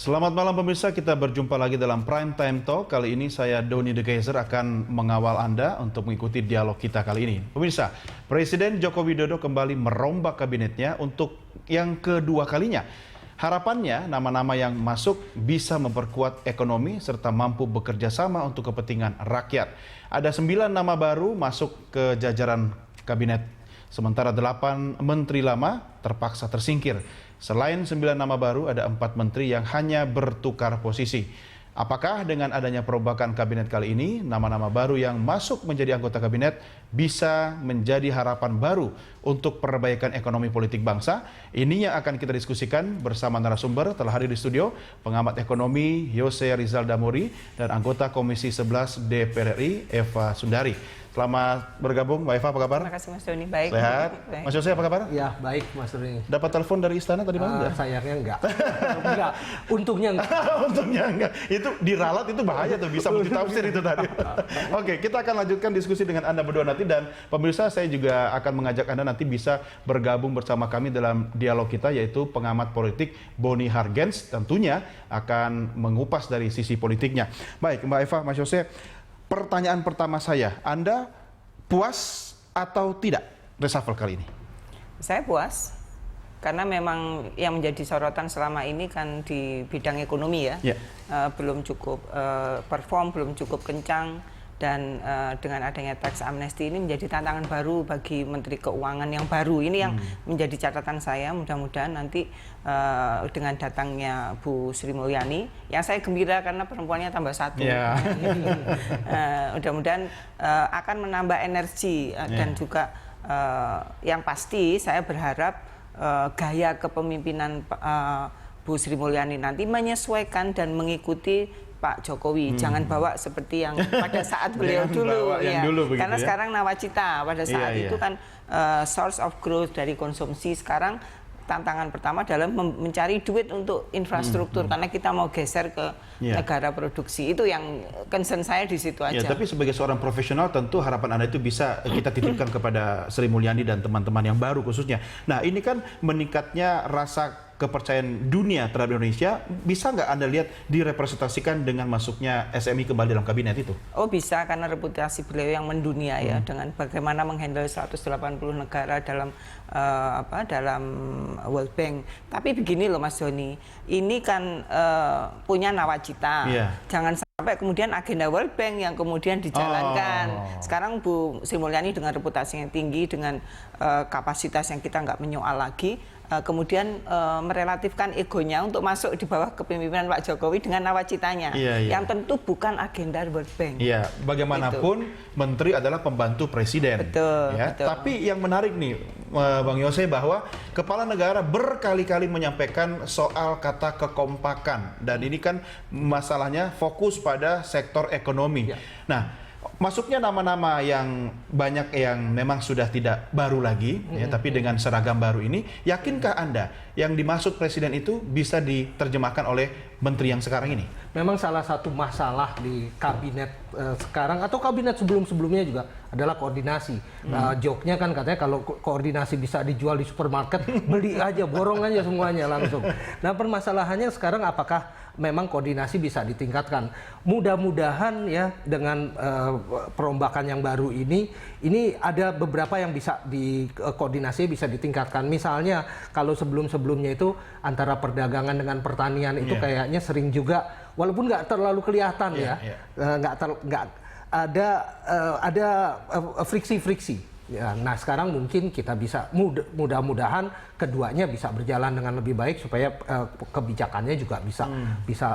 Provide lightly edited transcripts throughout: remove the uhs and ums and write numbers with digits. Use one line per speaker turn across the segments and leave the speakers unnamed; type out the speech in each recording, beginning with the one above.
Selamat malam pemirsa, kita berjumpa lagi dalam Prime Time Talk. Kali ini saya Doni De Keyser akan mengawal Anda untuk mengikuti dialog kita kali ini. Pemirsa, Presiden Joko Widodo kembali merombak kabinetnya untuk yang kedua kalinya. Harapannya nama-nama yang masuk bisa memperkuat ekonomi serta mampu bekerja sama untuk kepentingan rakyat. Ada 9 nama baru masuk ke jajaran kabinet, sementara 8 menteri lama terpaksa tersingkir. Selain 9 nama baru, ada 4 menteri yang hanya bertukar posisi. Apakah dengan adanya perombakan kabinet kali ini, nama-nama baru yang masuk menjadi anggota kabinet bisa menjadi harapan baru untuk perbaikan ekonomi politik bangsa? Ini yang akan kita diskusikan bersama narasumber. Telah hadir di studio pengamat ekonomi Yose Rizal Damuri dan anggota Komisi 11 DPR RI Eva Sundari. Selamat bergabung, Mbak Eva, apa kabar?
Terima kasih Mas Doni, baik.
Sehat?
Baik.
Mas Yose, apa kabar?
Ya, baik Mas Doni.
Dapat telepon dari istana tadi malam enggak?
Sayangnya enggak. Enggak, untungnya enggak.
Untungnya enggak. Itu diralat itu bahaya tuh, bisa multitafsir itu tadi. Oke, kita akan lanjutkan diskusi dengan Anda berdua nanti, dan pemirsa saya juga akan mengajak Anda nanti bisa bergabung bersama kami dalam dialog kita, yaitu pengamat politik Boni Hargens tentunya akan mengupas dari sisi politiknya. Baik, Mbak Eva, Mas Yose, pertanyaan pertama saya, Anda puas atau tidak reshuffle kali ini?
Saya puas, karena memang yang menjadi sorotan selama ini kan di bidang ekonomi ya. Belum cukup perform, belum cukup kencang, dan dengan adanya tax amnesty ini menjadi tantangan baru bagi Menteri Keuangan yang baru. Ini yang menjadi catatan saya, mudah-mudahan nanti dengan datangnya Bu Sri Mulyani, yang saya gembira karena perempuannya tambah 1. Mudah-mudahan akan menambah energi dan juga yang pasti saya berharap gaya kepemimpinan Bu Sri Mulyani nanti menyesuaikan dan mengikuti Pak Jokowi. Jangan bawa seperti yang pada saat beliau dulu. Karena sekarang nawacita, pada saat itu kan source of growth dari konsumsi. Sekarang tantangan pertama adalah mencari duit untuk infrastruktur, karena kita mau geser ke negara produksi. Itu yang concern saya di situ aja.
Tapi sebagai seorang profesional tentu harapan Anda itu bisa kita titipkan kepada Sri Mulyani dan teman-teman yang baru khususnya. Nah, ini kan meningkatnya rasa kepercayaan dunia terhadap Indonesia, bisa nggak Anda lihat direpresentasikan dengan masuknya SMI kembali dalam kabinet itu? Oh,
bisa, karena reputasi beliau yang mendunia ya, dengan bagaimana menghandle 180 negara dalam dalam World Bank. Tapi begini loh Mas Doni, ini kan punya nawacita. Jangan sampai kemudian agenda World Bank yang kemudian dijalankan. Sekarang Bu Sri Mulyani dengan reputasi yang tinggi, dengan kapasitas yang kita nggak menyoal lagi, kemudian merelatifkan egonya untuk masuk di bawah kepemimpinan Pak Jokowi dengan nawacitanya, yang tentu bukan agenda World Bank.
Bagaimanapun menteri adalah pembantu presiden. Betul. Tapi yang menarik nih, Bang Yose, bahwa kepala negara berkali-kali menyampaikan soal kata kekompakan, dan ini kan masalahnya fokus pada sektor ekonomi. Nah, masuknya nama-nama yang banyak yang memang sudah tidak baru lagi, tapi dengan seragam baru ini, yakinkah Anda yang dimaksud presiden itu bisa diterjemahkan oleh menteri yang sekarang ini?
Memang salah satu masalah di kabinet sekarang atau kabinet sebelum-sebelumnya juga adalah koordinasi. Joknya kan katanya kalau koordinasi bisa dijual di supermarket, beli aja, borong aja semuanya langsung. Nah, permasalahannya sekarang apakah memang koordinasi bisa ditingkatkan? Mudah-mudahan ya dengan perombakan yang baru ini ada beberapa yang bisa koordinasi bisa ditingkatkan. Misalnya kalau sebelum-sebelumnya itu antara perdagangan dengan pertanian itu kayaknya sering juga, walaupun nggak terlalu kelihatan nggak ada friksi-friksi. Ya, nah sekarang mungkin kita bisa mudah-mudahan keduanya bisa berjalan dengan lebih baik supaya kebijakannya juga bisa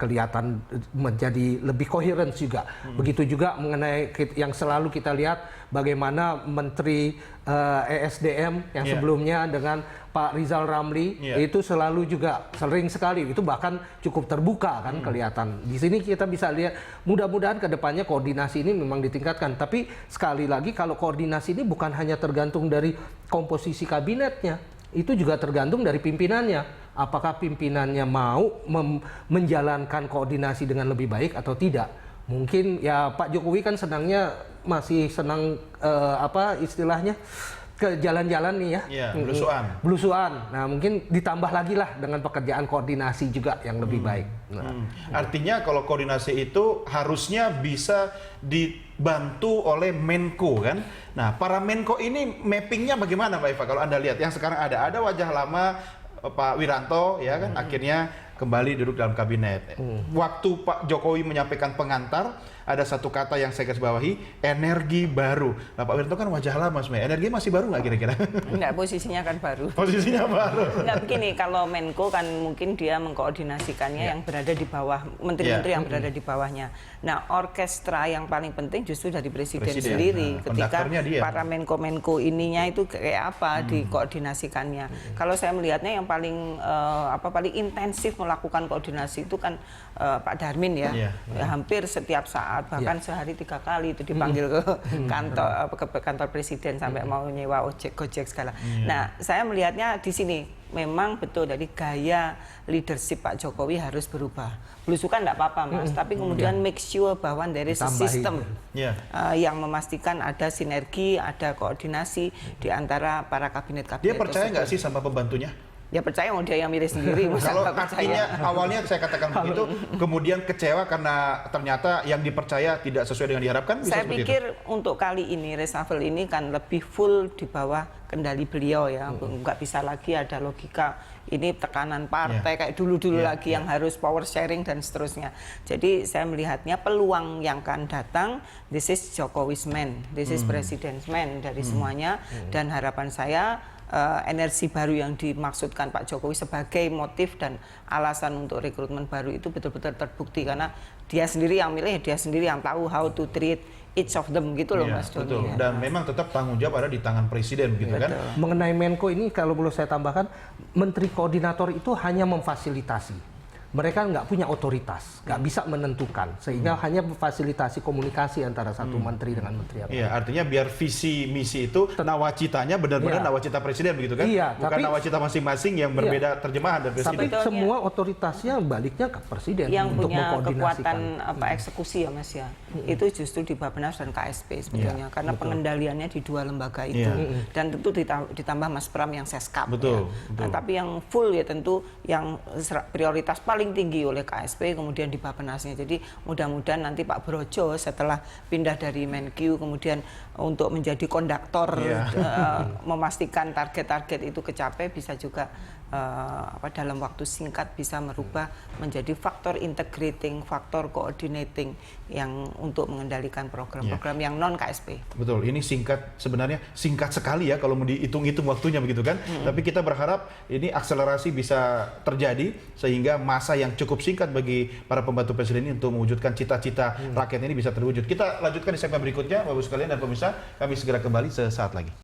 kelihatan menjadi lebih koheren juga. Begitu juga mengenai yang selalu kita lihat bagaimana Menteri ESDM yang sebelumnya dengan Pak Rizal Ramli itu selalu juga sering sekali, itu bahkan cukup terbuka kan kelihatan. Di sini kita bisa lihat mudah-mudahan ke depannya koordinasi ini memang ditingkatkan. Tapi sekali lagi kalau koordinasi ini bukan hanya tergantung dari komposisi kabinetnya, itu juga tergantung dari pimpinannya. Apakah pimpinannya mau menjalankan koordinasi dengan lebih baik atau tidak? Mungkin ya Pak Jokowi kan masih senang istilahnya ke jalan-jalan nih ya.
Iya, belusuan.
Belusuan. Nah, mungkin ditambah lagi lah dengan pekerjaan koordinasi juga yang lebih baik. Nah,
Artinya kalau koordinasi itu harusnya bisa dibantu oleh Menko kan. Nah, para Menko ini mappingnya bagaimana Pak Eva? Kalau Anda lihat yang sekarang ada wajah lama Pak Wiranto ya kan akhirnya kembali duduk dalam kabinet. Waktu Pak Jokowi menyampaikan pengantar, ada satu kata yang saya garis bawahi, energi baru. Nah, Pak Wiranto kan wajah lama sebenarnya. Energi masih baru nggak kira-kira?
Enggak, posisinya kan baru.
Posisinya baru.
Enggak, begini, kalau Menko kan mungkin dia mengkoordinasikannya yang berada di bawah, menteri-menteri yang berada di bawahnya. Nah, orkestra yang paling penting justru dari presiden sendiri.
Nah,
ketika
konduktornya dia.
para Menko-Menko ininya itu kayak apa dikoordinasikannya. Kalau saya melihatnya yang paling paling intensif melakukan koordinasi itu kan Pak Darmin ya. Hampir setiap saat, bahkan sehari 3 kali itu dipanggil ke kantor ke kantor presiden sampai mau nyewa Gojek segala. Nah, saya melihatnya di sini memang betul dari gaya leadership Pak Jokowi harus berubah. Belusukan enggak apa-apa Mas, tapi kemudian make sure bahwa dari sistem yang memastikan ada sinergi, ada koordinasi di antara para kabinet-kabinet.
Dia percaya nggak sih sama pembantunya?
Ya percaya, mau dia yang milih sendiri.
Kalau artinya awalnya saya katakan begitu, kemudian kecewa karena ternyata yang dipercaya tidak sesuai dengan diharapkan. Bisa
saya pikir untuk kali ini reshuffle ini kan lebih full di bawah kendali beliau ya, nggak bisa lagi ada logika ini tekanan partai kayak dulu-dulu lagi yang harus power sharing dan seterusnya. Jadi saya melihatnya peluang yang akan datang, this is Jokowi's man, this is President's man dari semuanya, dan harapan saya energi baru yang dimaksudkan Pak Jokowi sebagai motif dan alasan untuk rekrutmen baru itu betul-betul terbukti karena dia sendiri yang milih, dia sendiri yang tahu how to treat each of them gitu loh Mas Doni.
Betul. Dan memang tetap tanggung jawab ada di tangan presiden gitu kan.
mengenai Menko ini kalau boleh saya tambahkan, menteri koordinator itu hanya memfasilitasi. Mereka nggak punya otoritas, nggak bisa menentukan, sehingga hanya memfasilitasi komunikasi antara satu menteri dengan menteri yang lain.
Iya, artinya biar visi misi itu nawacitanya benar-benar nawacita presiden begitu kan?
Iya,
bukan nawacita masing-masing yang berbeda terjemahan dari presiden.
Tapi semua otoritasnya baliknya ke presiden
yang
untuk
punya
mengkoordinasikan.
kekuatan eksekusi ya Mas ya. Itu justru di Bappenas dan KSP sebetulnya karena pengendaliannya di dua lembaga itu. Dan tentu ditambah Mas Pram yang seskap.
Betul.
Nah, tapi yang full ya tentu yang prioritas paling tinggi oleh KSP kemudian di Bappenasnya. Jadi mudah-mudahan nanti Pak Brojo setelah pindah dari Menkyu kemudian untuk menjadi konduktor memastikan target-target itu kecapai bisa juga dalam waktu singkat bisa merubah menjadi faktor integrating, faktor coordinating yang untuk mengendalikan program-program yang non KSP.
Betul, ini sebenarnya singkat sekali ya kalau mau dihitung-hitung waktunya begitu kan. Tapi kita berharap ini akselerasi bisa terjadi sehingga masa yang cukup singkat bagi para pembantu presiden ini untuk mewujudkan cita-cita rakyat ini bisa terwujud. Kita lanjutkan di segmen berikutnya, Bapak sekalian dan pemirsa, kami segera kembali sesaat lagi.